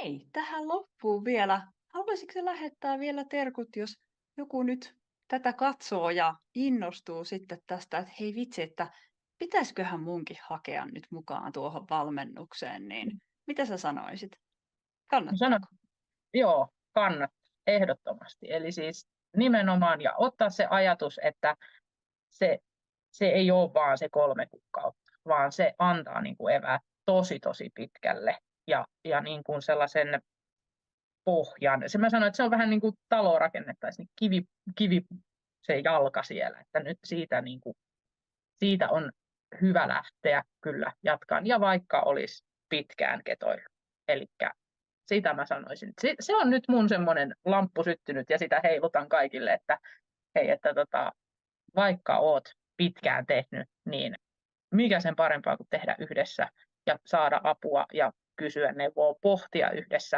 Hei, tähän loppuun vielä. Haluaisitko lähettää vielä terkut, jos joku nyt tätä katsoo ja innostuu sitten tästä, että hei vitsi, että pitäisiköhän munkin hakea nyt mukaan tuohon valmennukseen, niin mitä sä sanoisit? No sanon, Kannattaako? joo, kannattaa, ehdottomasti. Eli siis nimenomaan, ja ottaa se ajatus, että se, se ei ole vaan se 3 kuukautta, vaan se antaa niin kuin eväät tosi, tosi pitkälle. Ja niin kuin sellaisen pohjan. Se mä sanoin, että se on vähän niin kuin talo rakennettaisiin, niin kivi se jalka siellä, että nyt siitä, niin kuin, siitä on hyvä lähteä kyllä jatkaan, ja vaikka olisi pitkään ketoilu. Eli sitä mä sanoisin. Se on nyt mun semmoinen lamppu syttynyt, ja sitä heilutan kaikille, että hei, että vaikka oot pitkään tehnyt, niin mikä sen parempaa kuin tehdä yhdessä ja saada apua ja kysyä neuvoa, pohtia yhdessä.